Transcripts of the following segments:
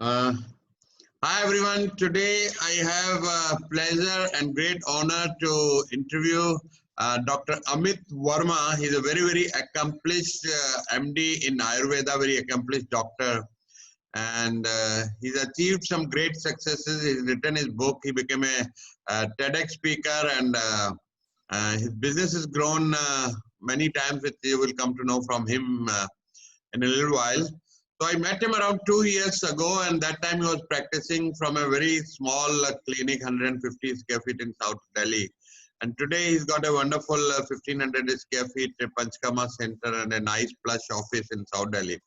Uh, Hi everyone. Today I have a pleasure and great honor to interview Dr. Amit Verma. He's a very accomplished MD in Ayurveda, very accomplished doctor, and he's achieved some great successes. He's written his book. He became a TEDx speaker, and his business has grown many times, which you will come to know from him in a little while. So I met him around 2 years ago, and that time he was practicing from a very small clinic, 150 square feet in South Delhi. And today he's got a wonderful 1500 square feet Panchkama center and a nice plush office in South Delhi.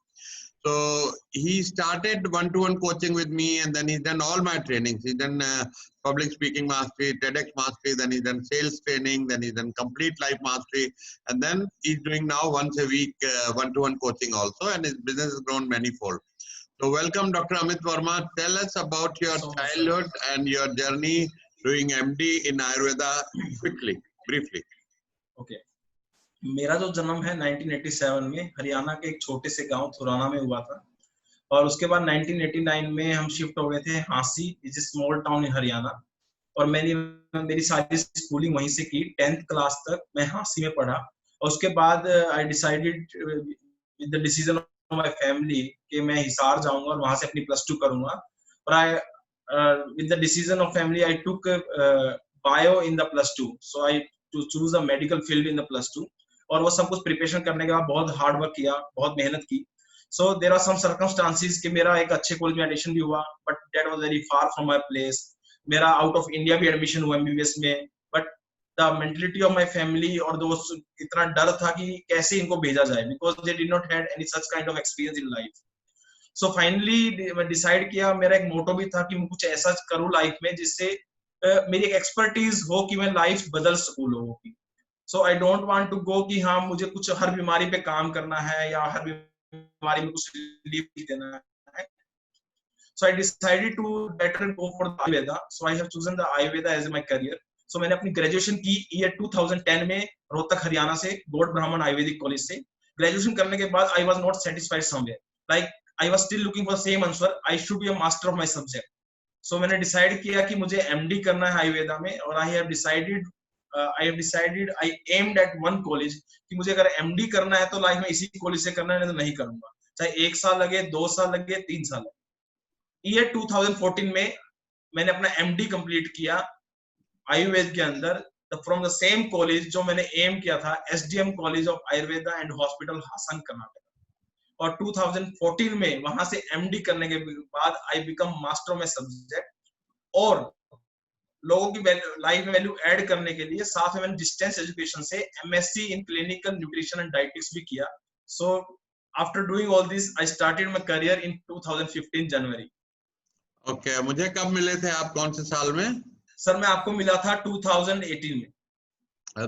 So he started one-to-one coaching with me, and then he's done all my trainings. He's done public speaking mastery, TEDx mastery, then he's done sales training, then he's done complete life mastery, and then he's doing now once a week one-to-one coaching also, and his business has grown manifold. So welcome, Dr. Amit Verma. Tell us about your childhood and your journey doing MD in Ayurveda quickly, briefly. Okay. मेरा जो जन्म है 1987 में हरियाणा के एक छोटे से गांव थुराना में हुआ था और उसके बाद 1989 में हम शिफ्ट हो गए थे Hansi, is small town in Haryana. और मेरी सारी स्कूलिंग वहीं से की। 10th क्लास तक मैं हांसी में पढ़ा और उसके बाद I decided with the decision of my family कि मैं हिसार जाऊंगा और वहां से अपनी +2 करूंगा। और I with the decision of family I took bio in the +2, so I too choose a medical field in the +2। और वो सब कुछ प्रिपरेशन करने के बाद बहुत हार्ड वर्क किया, बहुत मेहनत की। So there are some circumstances कि मेरा एक अच्छे कॉलेज में एडमिशन भी हुआ, but that was very far from my place. मेरा आउट ऑफ इंडिया भी एडमिशन हुआ एमबीबीएस में, but the mentality of my family और दोस्त, इतना डर था कि कैसे इनको भेजा जाए, because they did not had any such kind of experience in life. So finally मैं डिसाइड किया, मेरा एक मोटो भी था कि मैं कुछ ऐसा करूं लाइफ में जिससे मेरी एक एक्सपर्टीज हो कि मैं लाइफ बदल सकूं लोगों की। So I don't want to go कि हाँ मुझे कुछ हर बीमारी पे काम करना है या हर बीमारी में कुछ रिलीफ देना है। So I decided to better go for the Ayurveda. So I have chosen the Ayurveda as my career. So मैंने अपनी ग्रेजुएशन की ईयर 2010 में रोहतक हरियाणा से गॉड ब्राह्मण आयुर्वेदिक कॉलेज से। ग्रेजुएशन करने के बाद I was not satisfied somewhere, like I was still looking for same answer, I should be a master of my subject. So मैंने डिसाइड किया कि मुझे एमडी करना है आयुर्वेदा में, और आई एम्ड एट वन कॉलेज कि मुझे अगर एमडी करना है तो लाइफ में इसी कॉलेज से करना है, नहीं तो नहीं करूंगा, चाहे 1 साल लगे, 2 साल लगे, 3 साल लगे। ईयर 2014 में मैंने अपना एमडी कंप्लीट किया आयुर्वेद के अंदर, फ्रॉम द सेम कॉलेज जो मैंने एम किया था, SDM college of Ayurveda and hospital Hassan Karnataka. और 2014 में वहां से एमडी करने के बाद I become master of my subject. और लोगों की लाइफ में वैल्यू ऐड करने के लिए साथ में मैंने डिस्टेंस एजुकेशन से MSc in clinical nutrition and dietetics भी किया। So after doing all this I started my career in 2015 January. Okay, मुझे कब मिले थे आप, कौन से साल में? सर मैं आपको मिला था 2018 में।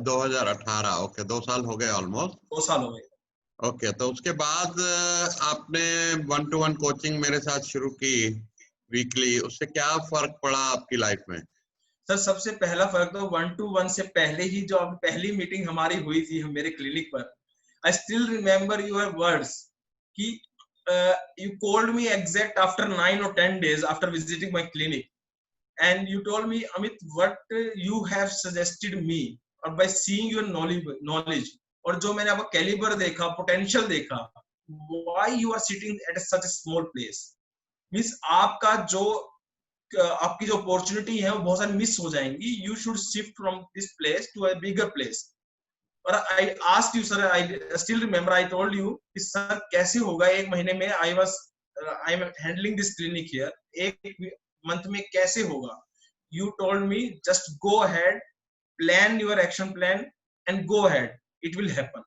2018। ओके, 2 साल हो गए ऑलमोस्ट। 2 साल हो गए। ओके, तो उसके बाद आपने वन-टू-वन कोचिंग मेरे साथ शुरू की वीकली, उससे क्या फर्क पड़ा आपकी लाइफ में? सर सबसे पहला फर्क तो 1-to-1 से पहले ही जो पहली मीटिंग हमारी हुई थी मेरे क्लिनिक पर, आई स्टिल रिमेम्बर योर वर्ड्स कि you called me exact after 9 or 10 days after visiting my clinic, and you told me, Amit, what you have suggested me, और by seeing your knowledge और जो मैंने आपका कैलिबर देखा, potential देखा, why you are sitting at such a small place, means आपका जो आपकी जो अपॉर्चुनिटी है वो बहुत सारी मिस हो जाएंगी, you should shift from this place to a bigger place. और I asked you sir, I still remember, I told you कि सर कैसे होगा, 1 महीने में I am handling this clinic here, 1 month में कैसे होगा। You told me just go ahead, plan your action plan and go ahead, it will happen.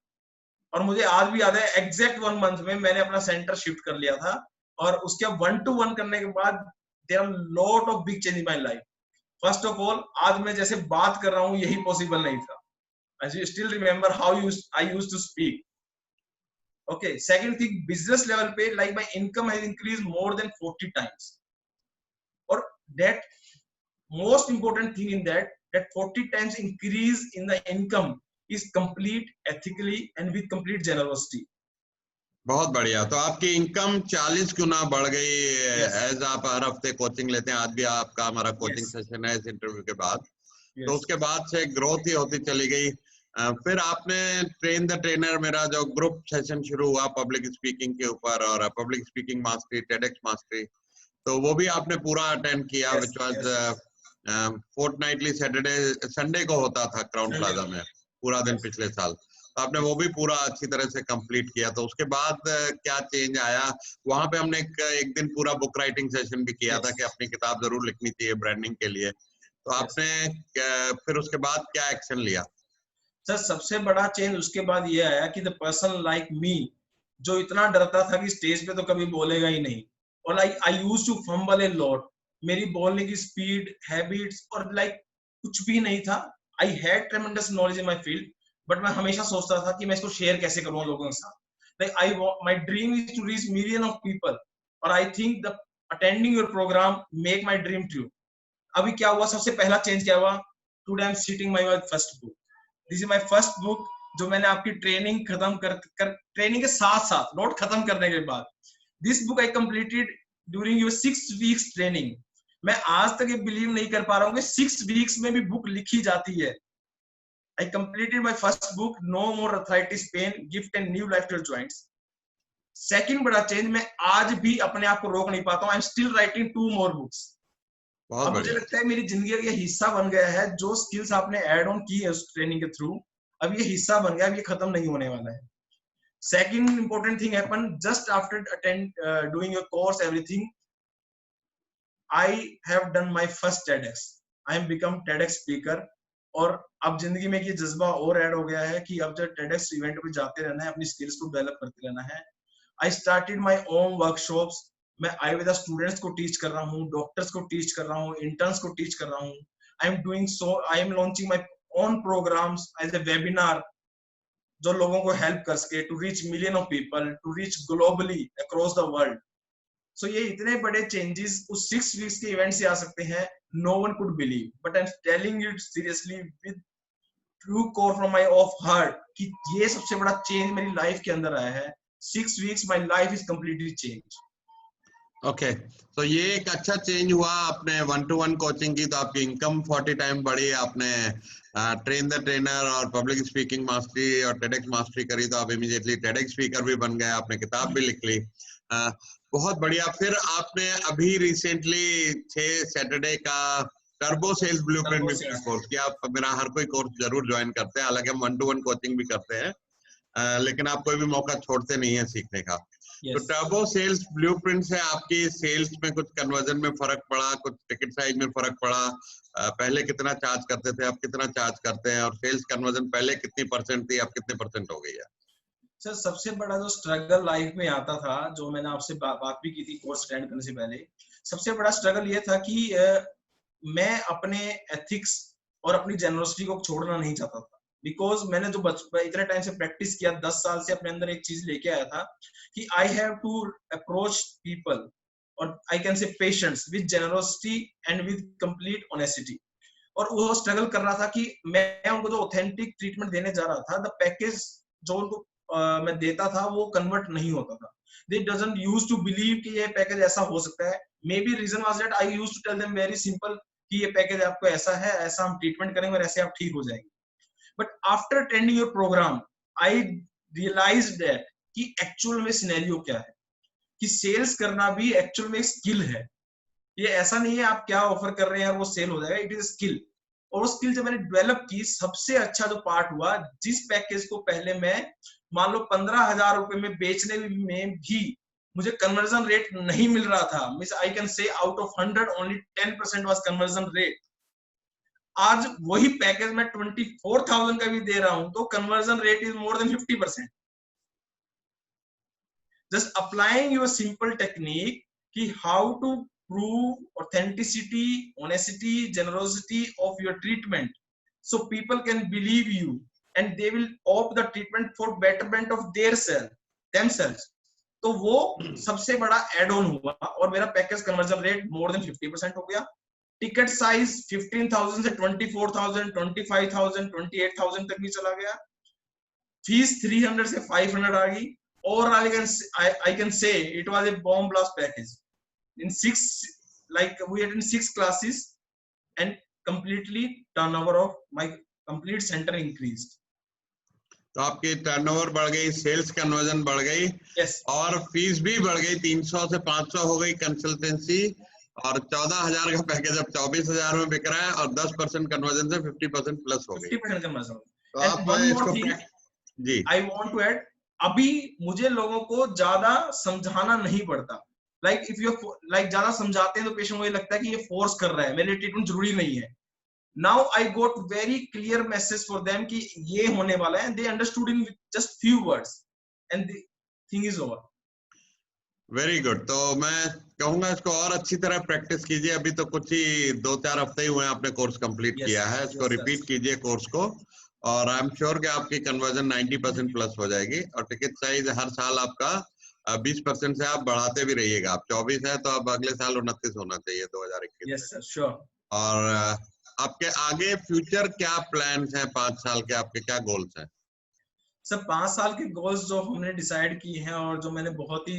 और मुझे आज भी याद है, एग्जैक्ट 1 मंथ में मैंने अपना सेंटर शिफ्ट कर लिया था। और उसके 1-to-1 करने के बाद there are lot of big change in my life. First of all, आज मैं जैसे बात कर रहा हूँ यही पॉसिबल नहीं था। As you still remember how I used to speak. Okay. Second thing, business level पे like my income has increased more than 40 times. और that most important thing in that 40 times increase in the income is complete ethically and with complete generosity. बहुत बढ़िया। तो आपकी income 40 गुना बढ़ गई yes as आप हर हफ्ते कोचिंग लेते हैं। आज भी आपका हमारा कोचिंग यस सेशन है इस इंटरव्यू के बाद। तो यस उसके बाद से ग्रोथ ही होती चली गई। फिर आपने ट्रेन द ट्रेनर, मेरा जो ग्रुप सेशन शुरू हुआ पब्लिक स्पीकिंग के ऊपर, और public speaking mastery, TEDx mastery, तो वो भी आपने पूरा अटेंड किया, yes which was yes fortnightly Saturday Sunday को होता था क्राउन संडे प्लाजा को में, पूरा दिन यस। पिछले साल। तो आपने वो भी पूरा अच्छी तरह से कंप्लीट किया। तो उसके बाद क्या चेंज आया? वहां पे हमने एक दिन पूरा बुक राइटिंग सेशन भी किया था यस कि अपनी किताब जरूर लिखनी चाहिए ब्रांडिंग के लिए। तो यस आपने फिर उसके बाद क्या एक्शन लिया? सर, सबसे बड़ा चेंज उसके बाद ये आया कि द पर्सन लाइक मी, जो इतना डरता था कि स्टेज पे तो कभी बोलेगा ही नहीं, और like I used to fumble a lot, मेरी बोलने की स्पीड, हैबिट्स और लाइक कुछ भी नहीं था। I had ट्रेमेंडस knowledge in my field, but मैं हमेशा सोचता था कि मैं इसको शेयर कैसे करूं लोगों के साथ। Like I my dream is to reach million of people, और I think the attending your program make my dream true. अभी क्या हुआ, सबसे पहला चेंज क्या हुआ, today I am seating my first book. This is my first book, जो मैंने आपकी ट्रेनिंग खत्म कर ट्रेनिंग के साथ साथ नोट खत्म करने के बाद, this book I completed during your 6 weeks training. मैं आज तक ये बिलीव नहीं कर पा रहा हूँ कि 6 वीक्स में भी बुक लिखी जाती है। I completed my first book, no more arthritis pain, gift and new life to your joints. Second बड़ा चेंज, मैं आज भी अपने आप को रोक नहीं पाता हूँ, I am still writing 2 more books. बहुत अब मुझे बढ़िया। लगता है मेरी जिंदगी का ये हिस्सा बन गया है, जो स्किल्स आपने ऐड ऑन की है उस ट्रेनिंग के थ्रू, अब ये हिस्सा बन गया, अब ये खत्म नहीं होने वाला है। Second important thing happened just after doing your course, everything. I have done my first TEDx. I am become TEDx speaker. और अब जिंदगी में ये जज्बा और ऐड हो गया है कि अब जब TEDx इवेंट पे जाते रहना है, अपनी स्किल्स को डेवलप करते रहना है। I started my own workshops. मैं आयुर्वेदा स्टूडेंट्स को टीच कर रहा हूँ, डॉक्टर्स को टीच कर रहा हूँ, इंटर्न्स को टीच कर रहा हूँ। I am launching my own programs as a webinar, जो लोगों को हेल्प कर सके to reach million of people, to reach globally across the world. So ये इतने बड़े चेंजेस उस 6 वीक्स के इवेंट से आ सकते हैं, no one could believe, but I am telling it seriously with true core from my of heart कि ये सबसे बड़ा चेंज मेरी लाइफ के अंदर आया है। 6 weeks my life is completely change. Okay, तो ये एक अच्छा चेंज हुआ। आपने 1-to-1 कोचिंग की तो आपकी इनकम 40 टाइम बढ़ी। आपने ट्रेन द ट्रेनर और पब्लिक स्पीकिंग मास्टरी और टेडेक्स मास्टरी करी तो आप इमीडिएटली टेडेक्स स्पीकर भी बन गए। आपने किताब भी लिख ली। बहुत बढ़िया। फिर आपने अभी रिसेंटली 6 सैटरडे का टर्बो सेल्स ब्लूप्रिंट भी मेरा कोर्स किया। आप मेरा हर कोई कोर्स जरूर ज्वाइन करते हैं, हालांकि हम 1-to-1 कोचिंग भी करते हैं, लेकिन आप कोई भी मौका छोड़ते नहीं है सीखने का। तो यस टर्बो सेल्स ब्लूप्रिंट से आपकी सेल्स में कुछ कन्वर्जन में फर्क पड़ा, कुछ टिकट साइज में फर्क पड़ा? पहले कितना चार्ज करते थे, अब कितना चार्ज करते हैं, और सेल्स कन्वर्जन पहले कितनी परसेंट थी, अब कितने परसेंट हो गई है? सर, सबसे बड़ा जो स्ट्रगल लाइफ में आता था, जो मैंने आपसे बात भी की थी कोर्स अटेंड करने से पहले, सबसे बड़ा स्ट्रगल ये था कि मैं अपने एथिक्स और अपनी जेनरोसिटी को छोड़ना नहीं चाहता था। बिकॉज मैंने जो इतने टाइम से प्रैक्टिस किया, 10 साल से अपने अंदर एक चीज लेके आया था कि I have to approach people, और I can see patients with generosity and with complete honesty. और वो स्ट्रगल कर रहा था कि मैं उनको जो ऑथेंटिक ट्रीटमेंट देने जा रहा था, द पैकेज जो उनको मैं देता था वो कन्वर्ट नहीं होता था। They doesn't use to believe कि ये पैकेज ऐसा हो सकता है। Maybe reason was that I use to tell them very simple कि ये पैकेज आपको ऐसा है, ऐसा हम ट्रीटमेंट करेंगे और ऐसे आप ठीक हो जाएंगे। But after attending your program I realised that कि एक्चुअल में सिनेरियो क्या है, कि सेल्स करना भी एक्चुअल में एक स्किल है। ये ऐसा नहीं है आप क्या ऑफर कर रहे हैं वो सेल हो जाएगा, इट इज स्किल। और वो स्किल जब मैंने डेवलप की, सबसे अच्छा जो पार्ट हुआ, जिस पैकेज को पहले मैं मान लो 15,000 रुपए में बेचने में भी मुझे कन्वर्जन रेट नहीं मिल रहा था, मींस आई कैन से out of 100 only 10% was conversion rate. आज वही पैकेज मैं 24,000 का भी दे रहा हूं तो conversion rate is more than 50%। Just applying your simple technique कि how to prove authenticity, honesty, generosity of your treatment, so people can believe you and they will opt the treatment for betterment of their self themselves। तो वो सबसे बड़ा add on हुआ और मेरा package conversion rate मोर than 50% हो गया। Ticket size 15,000 से 24,000, 25,000, 28,000 तक भी चला गया। फीस 300 से 500 आ गई। overall I can say it was a bomb blast package. In 6, like we attended 6 classes, and completely turnover of my complete center increased. तो आपकी टर्नओवर बढ़ गई, सेल्स कन्वर्जन बढ़ गई, Yes. और फीस भी बढ़ गई, 300 से 500 हो गई कंसल्टेंसी, और 14,000 का पैकेज अब 24,000 में बिक रहा है, और 10% कन्वर्जन से 50% प्लस हो गई। 50% कन्वर्जन। तो And आप one more इसको thing ji I want to add, अभी मुझे लोगों को ज्यादा समझाना नहीं पड़ता। Like if you like ज्यादा समझाते हैं तो पेशेंट को ये लगता है कि ये फोर्स कर रहा है, मेरे लिए ट्रीटमेंट जरूरी नहीं है। Now I got very clear message for them कि ये होने वाला है, and they understood in just few words, and the thing is over. Very good. तो मैं कहूंगा इसको और अच्छी तरह प्रैक्टिस कीजिए। अभी तो कुछ ही 2-4 हफ्ते ही हुए आपने कोर्स कंप्लीट Yes, किया है, इसको yes, रिपीट sir. कीजिए कोर्स को, और आई एम श्योर कि आपकी कन्वर्जन 90% प्लस हो जाएगी। और टिकट साइज हर साल आपका 20% से आप बढ़ाते भी रहिएगा। आप 24 है तो अब अगले साल 29 होना चाहिए 2021 Yes, में। sir, sure. और आपके आगे फ्यूचर क्या प्लान्स हैं? 5 साल के आपके क्या गोल्स हैं? सर 5 साल के गोल्स जो हमने डिसाइड किए हैं और जो मैंने बहुत ही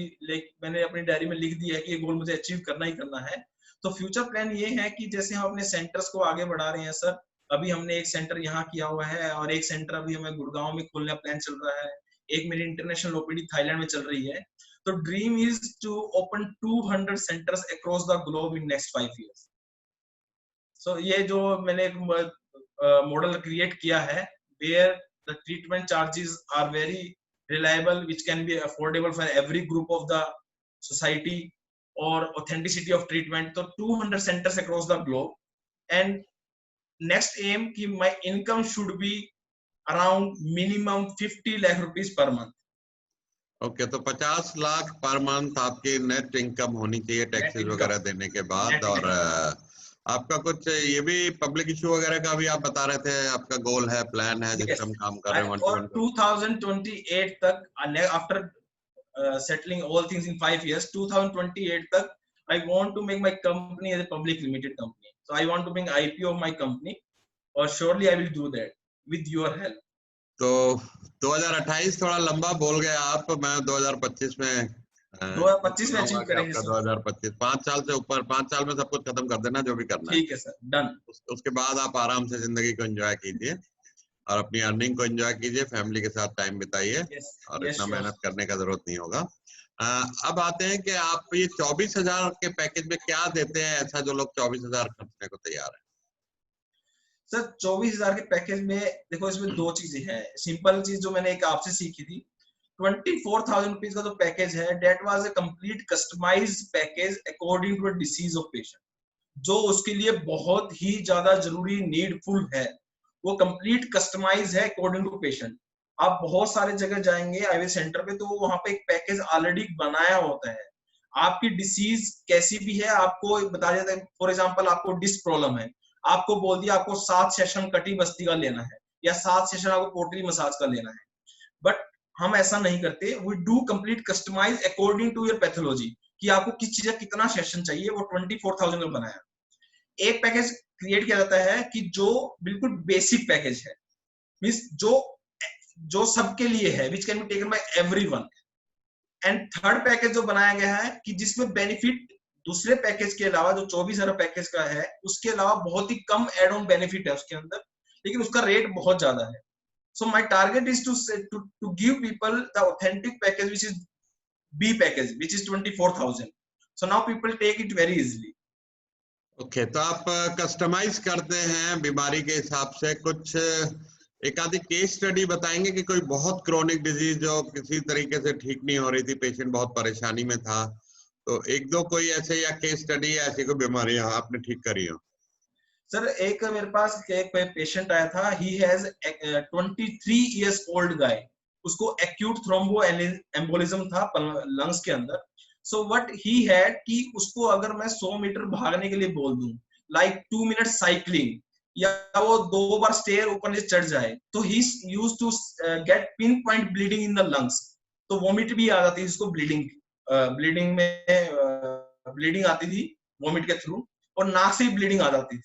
मैंने अपनी डायरी में लिख दिया है कि ये गोल मुझे अचीव करना ही करना है। तो फ्यूचर प्लान ये है कि जैसे हम अपने सेंटर्स को आगे बढ़ा रहे हैं सर, अभी हमने एक सेंटर यहाँ किया हुआ है और एक सेंटर अभी हमें गुड़गांव में खोलने का प्लान चल रहा है, एक मेरी इंटरनेशनल ओपीडी थाईलैंड में चल रही है। तो dream is to open 200 centres across the globe in next 5 years। सो ये जो मैंने एक मॉडल क्रिएट किया है where the treatment charges are very reliable, which can be affordable for every group of the society, or authenticity of treatment. So 200 centers across the globe, and next aim ki my income should be around minimum 50 lakh rupees per month. Okay, तो 50 lakh per month आपकी net income होनी चाहिए taxes वगैरह देने के बाद। और आपका कुछ ये भी पब्लिक इशू वगैरह का भी आप बता रहे थे, आपका गोल है, प्लान है, जिस पर हम काम कर रहे हैं। और 2028 तक, after settling all things in 5 years, 2028 तक I want to make my company as a public limited company. So I want to bring IPO of my company, or surely I will do that with your help. तो 2028 थोड़ा लंबा बोल गए आप, मैं 2025 में 2025 में अचीव करेंगे सर। 2025 5 साल से ऊपर, 5 साल में सब कुछ खत्म कर देना जो भी करना है। ठीक है सर, डन। उसके बाद आप आराम से जिंदगी को एंजॉय कीजिए और अपनी अर्निंग को एंजॉय कीजिए, फैमिली के साथ टाइम बिताइए, और इतना मेहनत करने का जरूरत नहीं होगा। अब आते हैं कि आप ये 24,000 के पैकेज में क्या देते हैं ऐसा जो लोग 24,000 खर्चने को तैयार है? सर 24,000 के पैकेज में देखो, इसमें 2 चीजें हैं। सिंपल चीज जो मैंने एक आपसे सीखी थी, 24,000 रुपीज का जो पैकेज है, that was a complete customised package according to the disease of patient, जो उसके लिए बहुत ही ज्यादा जरूरी नीडफुल है। वो कंप्लीट कस्टमाइज है अकॉर्डिंग टू पेशेंट। आप बहुत सारे जगह जाएंगे आईवी सेंटर पे, तो वहां पे एक पैकेज ऑलरेडी बनाया होता है। आपकी डिसीज कैसी भी है आपको बता देता है। फॉर एग्जांपल आपको डिस्क प्रॉब्लम है, आपको बोल दिया आपको 7 सेशन कटी बस्ती का लेना है, या 7 सेशन आपको पोटली मसाज का लेना है। बट हम ऐसा नहीं करते, we do complete customise according to your pathology, कि आपको किस चीज का कितना सेशन चाहिए। वो 24,000 में बनाया। एक पैकेज क्रिएट किया जाता है कि जो बिल्कुल बेसिक पैकेज है, मींस जो सबके लिए है, which can be taken by everyone. And third package जो बनाया गया है कि जिसमें बेनिफिट दूसरे पैकेज के अलावा, जो 24,000 पैकेज का है, उसके अलावा बहुत ही कम एड ऑन बेनिफिट है उसके अंदर, लेकिन उसका रेट बहुत ज्यादा है। So my target is to give people the authentic package which is B package, which is 24,000। So now people take it very easily. Okay, तो आप कस्टमाइज करते हैं बीमारी के हिसाब से। कुछ एक आधी केस स्टडी बताएंगे कि कोई बहुत क्रोनिक डिजीज जो किसी तरीके से ठीक नहीं हो रही थी, पेशेंट बहुत परेशानी में था, तो 1-2 कोई ऐसे या केस स्टडी या ऐसी कोई बीमारी आपने ठीक करी हो? सर एक मेरे पास एक पेशेंट आया था, he has 23 years old guy, उसको एक्यूट थ्रोम्बो एम्बोलिज्म था लंग्स के अंदर। सो व्हाट ही हैड कि उसको अगर मैं 100 मीटर भागने के लिए बोल दूं, लाइक 2 मिनट साइकिलिंग, या वो 2 बार स्टेयर ऊपर नीचे चढ़ जाए, तो he used to get pinpoint bleeding in the lungs. तो वोमिट भी आ जाती थी उसको, ब्लीडिंग में ब्लीडिंग आती थी वोमिट के थ्रू, और नाक से भी ब्लीडिंग आ जाती थी।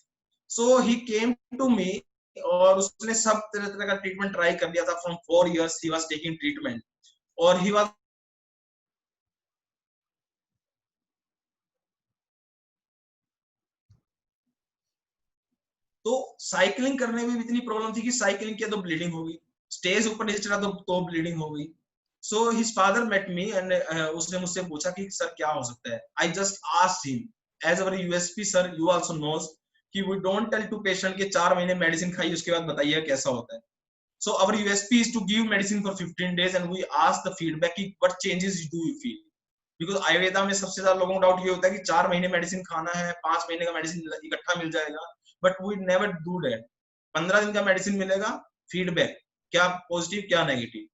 So he came to me, और उसने सब तरह का ट्रीटमेंट ट्राई कर लिया था। From 4 years he was taking treatment, और he was तो साइकिलिंग करने में भी इतनी प्रॉब्लम थी कि साइकिलिंग किया तो ब्लीडिंग हो गई, स्टेज ऊपर नीचे चढ़ा तो ब्लीडिंग हो गई. So his father met me and उसने मुझसे पूछा कि सर क्या हो सकता है. I just asked him as our USP sir, you also knows कि we don't tell to patient कि 4 महीने मेडिसिन खाइए उसके बाद बताइए कैसा होता है. So our USP is to give medicine for 15 days and we ask the feedback कि what changes do you feel? Because Ayurveda में सबसे ज्यादा लोगों को डाउट ये होता है कि 4 महीने मेडिसिन खाना है, 5 महीने का मेडिसिन इकट्ठा मिल जाएगा, but we never do that. 15 दिन का मेडिसिन मिलेगा, फीडबैक क्या पॉजिटिव क्या नेगेटिव,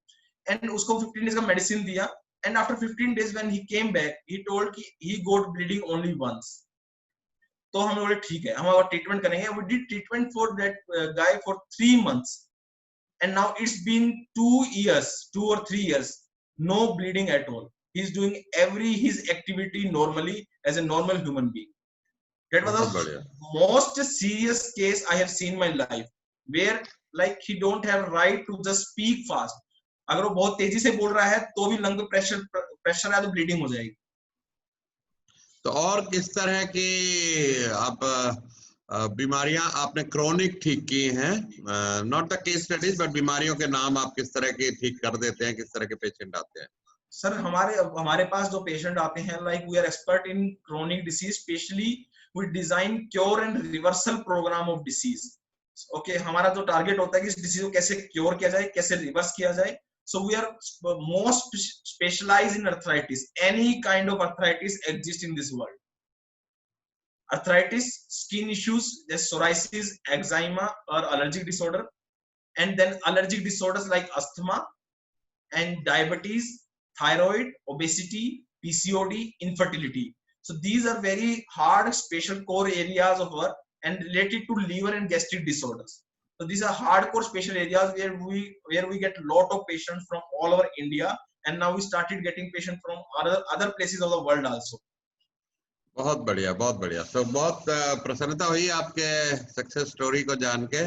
एंड उसको 15 डेज का मेडिसिन दिया. And after 15 days when he came back he told कि he got bleeding only once. तो हम बोले ठीक है, हम और ट्रीटमेंट करेंगे. We did treatment for that guy for 3 months. And now it's been 2 or 3 years, no bleeding at all. He's doing his activity normally as a normal human being. That was the most serious case I have seen in my life, where like he don't have right to just speak fast. अगर वो बहुत तेजी से बोल रहा है तो भी लंग पे प्रेशर है तो ब्लीडिंग हो जाएगी. तो और किस तरह की आप बीमारियां आपने क्रोनिक ठीक की हैं, not the case studies but बीमारियों के नाम आप किस तरह के ठीक कर देते हैं, किस तरह के पेशेंट आते हैं? सर हमारे पास जो पेशेंट आते हैं, like we are expert in chronic disease, specially we design cure and reversal program of disease. Okay, हमारा जो टारगेट होता है कि इस डिसीज को कैसे क्योर किया जाए, कैसे रिवर्स किया जाए. So we are most specialized in arthritis. Any kind of arthritis exists in this world. Arthritis, skin issues, there's psoriasis, eczema or allergic disorder, and then allergic disorders like asthma and diabetes, thyroid, obesity, PCOD, infertility. So these are very hard special core areas of work and related to liver and gastric disorders. So these are hardcore special areas where we get lot of patients from all over India, and now we started getting patients from other places of the world also. बहुत बढ़िया, बहुत बढ़िया. तो बहुत प्रसन्नता हुई आपके success story को जान के.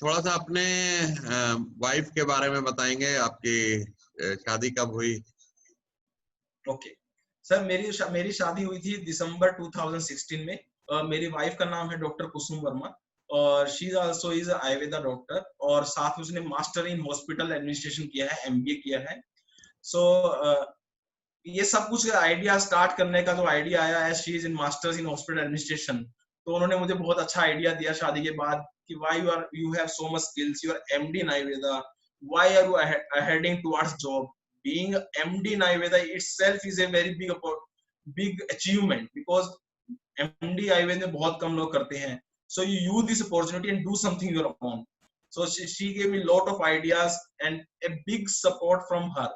थोड़ा सा अपने वाइफ के बारे में बताएंगे, आपकी शादी कब हुई? ओके सर, मेरी शादी हुई थी दिसंबर 2016 में. मेरी वाइफ का नाम है डॉक्टर कुसुम वर्मा और she also is Ayurveda doctor, और साथ में उसने मास्टर इन हॉस्पिटल एडमिनिस्ट्रेशन किया है, MBA किया है. सो ये सब कुछ आइडिया स्टार्ट करने का जो आइडिया आया है, she is in masters in hospital administration, तो उन्होंने मुझे बहुत अच्छा आइडिया दिया शादी के बाद कि why you have so much skills, you are MD in Ayurveda, why are you heading towards job. Being MD in Ayurveda itself is a very big achievement, because MD Ayurveda में बहुत कम लोग करते हैं. So you use this opportunity and do something your own. So she gave me lot of ideas and a big support from her.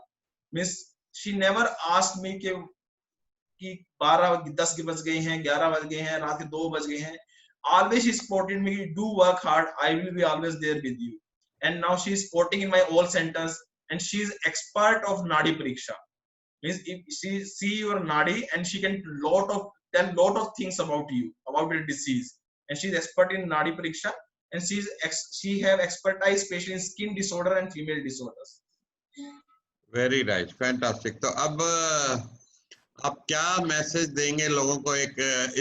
Means she never asked me कि 10 बज गए हैं, 11 बज गए हैं, रात के 2 बज गए हैं. Always she supported me, do work hard, I will be always there with you. And now she is supporting in my all centers, and she is expert of Nadi Pariksha. Means if she see your Nadi and she can tell lot of things about you, about your disease. And she is expert in Nadi Pariksha, and she have expertise especially in skin disorder and female disorders. Very nice, fantastic. तो अब आप क्या message देंगे लोगों को एक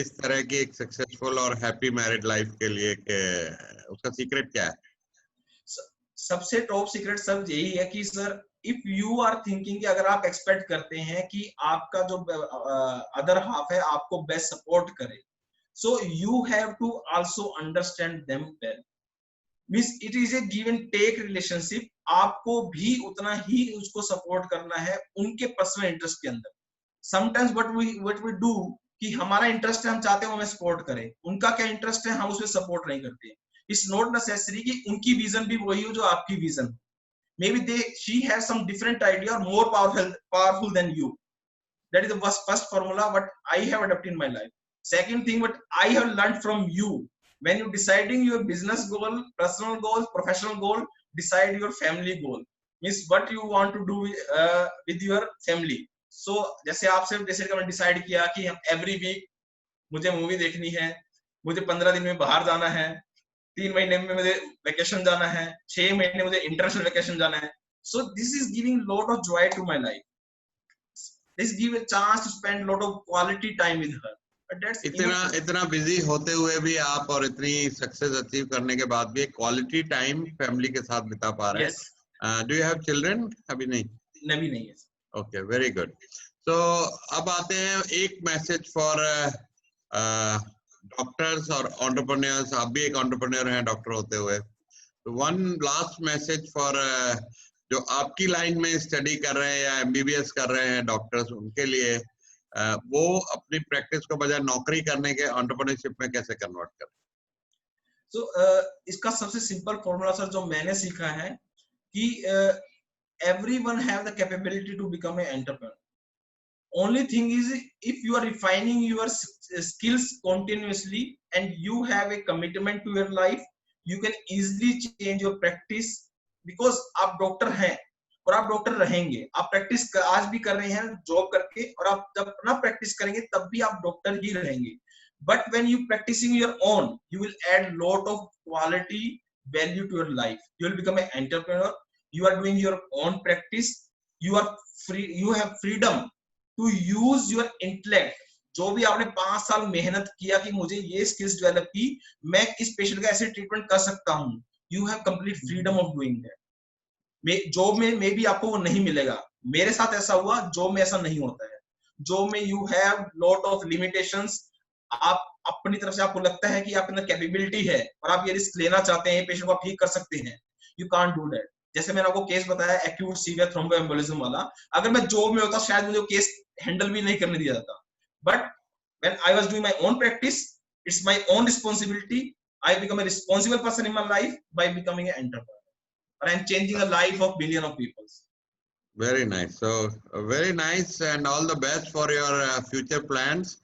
इस तरह की एक सक्सेसफुल और हैप्पी मैरिड लाइफ के लिए, उसका सीक्रेट क्या है? सबसे टॉप सीक्रेट सब यही है कि sir, if you are thinking कि अगर आप एक्सपेक्ट करते हैं कि आपका जो अदर हाफ है आपको बेस्ट सपोर्ट करे, so you have to also understand them well. Means it is a give and take relationship. आपको भी उतना ही उसको सपोर्ट करना है उनके पर्सनल इंटरेस्ट के अंदर. समटाइम्स व्हाट वी डू कि हमारा इंटरेस्ट है, हम चाहते हैं वो हमें सपोर्ट करें, उनका क्या इंटरेस्ट है हम उसमें सपोर्ट नहीं करते. It's not necessary कि उनकी विजन भी वही हो जो आपकी vision. Maybe she has some different idea or more powerful than you. That is the first formula what I have adopted in my life. Second thing what I have learned from you, when you deciding your business goal, personal goal, professional goal, decide your family goal. Means what you want to do with your family. So जैसे मैंने decide किया कि हम every week मुझे movie देखनी है, मुझे 15 दिन में बाहर जाना है, 3 महीने में मुझे वेकेशन जाना है, 6 महीने मुझे इंटरनेशनल वेकेशन जाना है. So this is giving lot of joy to my life. This give a chance to spend lot of quality time with her. That's इतना बिजी होते हुए भी आप और इतनी सक्सेस अचीव करने के बाद भी क्वालिटी टाइम फैमिली के साथ बिता पा रहे हैं. Do you have children? अभी नहीं नहीं है. Okay, very good. तो अब आते हैं एक मैसेज फॉर डॉक्टर्स और एंटरप्रेन्योर्स. आप भी एक एंटरप्रेन्योर हैं डॉक्टर होते हुए. तो वन लास्ट मैसेज फॉर जो आपकी लाइन में स्टडी कर रहे हैं या एमबीबीएस कर रहे हैं डॉक्टर्स, उनके लिए वो अपनी प्रैक्टिस को बजाय नौकरी करने के एंटरप्रेन्योरशिप में कैसे कन्वर्ट करें? इसका सबसे सिंपल फॉर्मूला सर जो मैंने सीखा है कि everyone have the capability to become an entrepreneur. Only thing is, if you are refining your skills continuously and you have a commitment to your life, you can easily change your practice. Because आप doctor हैं और आप doctor रहेंगे. आप practice आज भी कर रहे हैं जॉब करके, और आप जब अपना प्रैक्टिस करेंगे तब भी आप डॉक्टर ही रहेंगे. But when you practicing your own, you will add lot of quality value to your life. You will become an entrepreneur. You are doing your own practice. You are free. You have freedom to use your intellect. जो भी आपने 5 साल मेहनत किया कि मुझे ये skills develop की, मैं इस पेशेंट का ऐसे ट्रीटमेंट कर सकता हूँ. You have complete freedom of doing that. Job में भी आपको वो नहीं मिलेगा. मेरे साथ ऐसा हुआ, जॉब में ऐसा नहीं होता है. जॉब में you have lot of limitations. आप अपनी तरफ से आपको लगता है कि आप अंदर कैपेबिलिटी है और आप ये रिस्क लेना चाहते हैं, पेशेंट को आप ठीक कर सकते हैं. You can't do that. जैसे मैंने आपको केस बताया एक्यूट सीवियर थ्रोम्बोएम्बोलिज्म वाला, अगर मैं जॉब में होता शायद मुझे केस हैंडल भी नहीं करने दिया जाता. But when I was doing my own practice, it's my own responsibility. I become a responsible person in my life by becoming an entrepreneur, और I am changing the life of billion of people. Very nice. So very nice, and all the best for your future plans.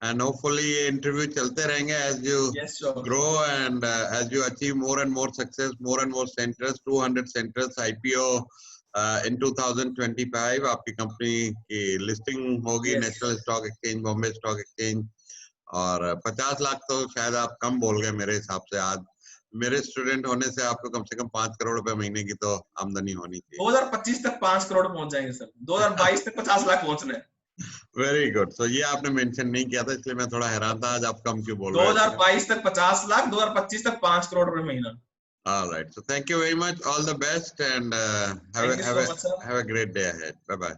And hopefully interview chalte rahenge as you grow and as you achieve more and more success, more and more centers, 200 centers, IPO in 2025 आपकी company की listing होगी national stock exchange, Bombay stock exchange. और 50 लाख तो शायद आप कम बोल गए मेरे हिसाब से. आज मेरे स्टूडेंट होने से आपको कम से कम 5 करोड़ रुपए महीने की तो आमदनी होनी चाहिए. 2025 तक 5 करोड़ पहुंच जाएंगे सर. 2022 तक 50 लाख पहुंचना है. Very good. सो ये आपने मेंशन नहीं किया था, इसलिए मैं थोड़ा हैरान था आज आप कम क्यों बोल रहे हैं. 2022 तक 50 लाख, 2025 तक 5 करोड़ रुपए महीना. All right. So thank you very much. All the best, and have a great day ahead. Bye bye.